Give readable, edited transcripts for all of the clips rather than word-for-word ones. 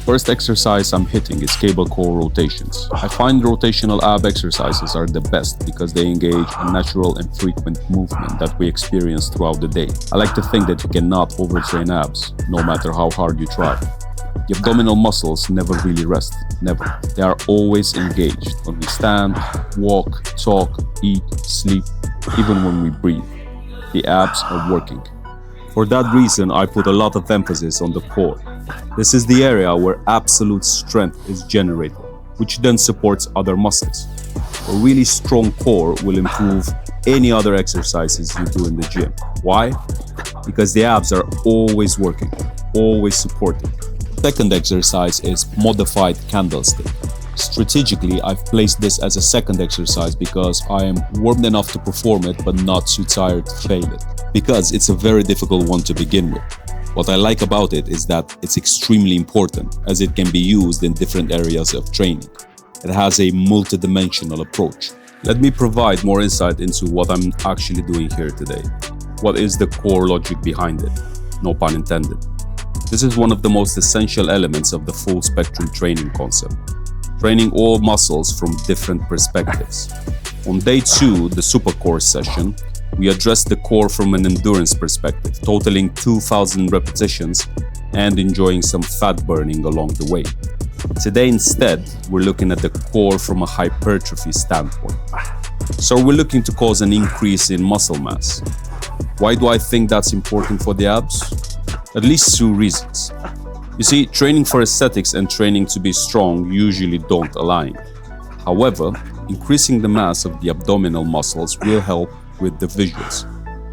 First exercise I'm hitting is cable core rotations. I find rotational ab exercises are the best because they engage a natural and frequent movement that we experience throughout the day. I like to think that you cannot overtrain abs, no matter how hard you try. The abdominal muscles never really rest, never. They are always engaged when we stand, walk, talk, eat, sleep, even when we breathe. The abs are working. For that reason, I put a lot of emphasis on the core. This is the area where absolute strength is generated, which then supports other muscles. A really strong core will improve any other exercises you do in the gym. Why? Because the abs are always working, always supported. Second exercise is modified candlestick. Strategically, I've placed this as a second exercise because I am warmed enough to perform it but not too tired to fail it. Because it's a very difficult one to begin with. What I like about it is that it's extremely important as it can be used in different areas of training. It has a multi-dimensional approach. Let me provide more insight into what I'm actually doing here today. What is the core logic behind it? No pun intended. This is one of the most essential elements of the full spectrum training concept. Training all muscles from different perspectives. On day 2, the supercore session, we addressed the core from an endurance perspective, totaling 2,000 repetitions and enjoying some fat burning along the way. Today instead, we're looking at the core from a hypertrophy standpoint. So we're looking to cause an increase in muscle mass. Why do I think that's important for the abs? At least 2 reasons. You see, training for aesthetics and training to be strong usually don't align. However, increasing the mass of the abdominal muscles will help with the visuals,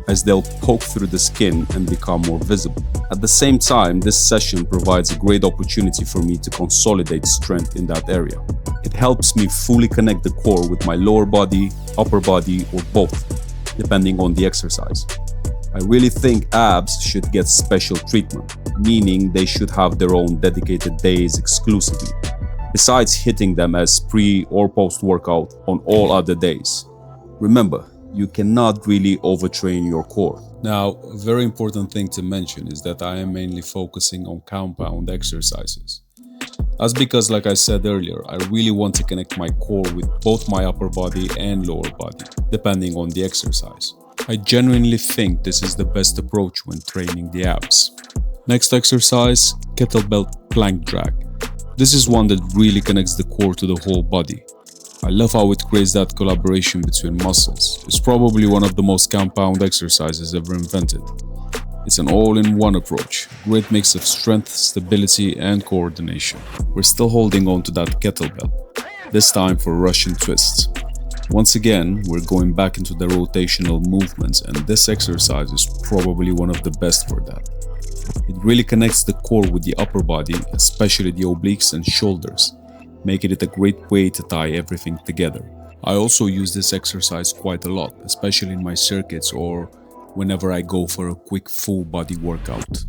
as they'll poke through the skin and become more visible. At the same time, this session provides a great opportunity for me to consolidate strength in that area. It helps me fully connect the core with my lower body, upper body, or both, depending on the exercise. I really think abs should get special treatment, meaning they should have their own dedicated days exclusively, besides hitting them as pre or post-workout on all other days. Remember, you cannot really overtrain your core. Now, a very important thing to mention is that I am mainly focusing on compound exercises. That's because, like I said earlier, I really want to connect my core with both my upper body and lower body, depending on the exercise. I genuinely think this is the best approach when training the abs. Next exercise, kettlebell plank drag. This is one that really connects the core to the whole body. I love how it creates that collaboration between muscles. It's probably one of the most compound exercises ever invented. It's an all-in-one approach, great mix of strength, stability, and coordination. We're still holding on to that kettlebell, this time for Russian twists. Once again, we're going back into the rotational movements, and this exercise is probably one of the best for that. It really connects the core with the upper body, especially the obliques and shoulders, making it a great way to tie everything together. I also use this exercise quite a lot, especially in my circuits or whenever I go for a quick full body workout.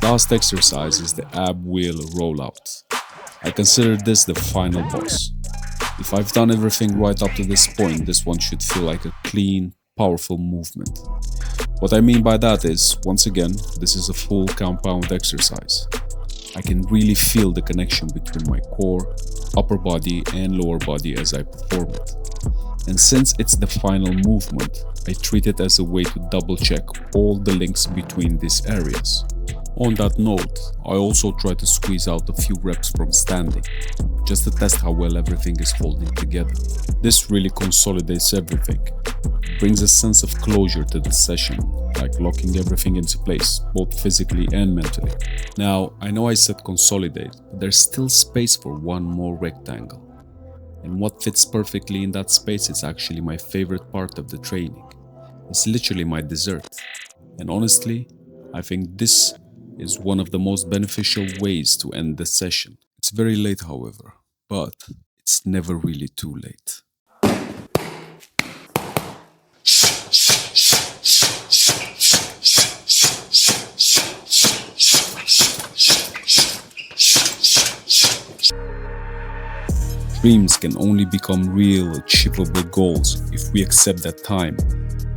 Last exercise is the ab wheel rollout. I consider this the final boss. If I've done everything right up to this point, this one should feel like a clean, powerful movement. What I mean by that is, once again, this is a full compound exercise. I can really feel the connection between my core, upper body and lower body as I perform it. And since it's the final movement, I treat it as a way to double check all the links between these areas. On that note, I also try to squeeze out a few reps from standing, just to test how well everything is holding together. This really consolidates everything. It brings a sense of closure to the session, like locking everything into place, both physically and mentally. Now, I know I said consolidate, but there's still space for one more rectangle. And what fits perfectly in that space is actually my favorite part of the training. It's literally my dessert. And honestly, I think this is one of the most beneficial ways to end the session. It's very late, however, but it's never really too late. Dreams can only become real, achievable goals if we accept that time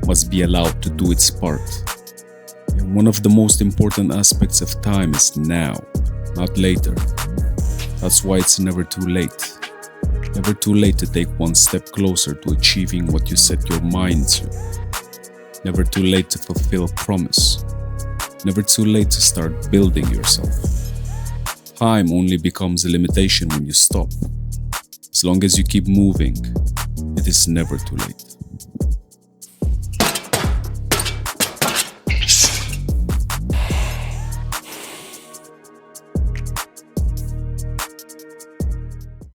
must be allowed to do its part. And one of the most important aspects of time is now, not later. That's why it's never too late. Never too late to take one step closer to achieving what you set your mind to. Never too late to fulfill a promise. Never too late to start building yourself. Time only becomes a limitation when you stop. As long as you keep moving, it is never too late.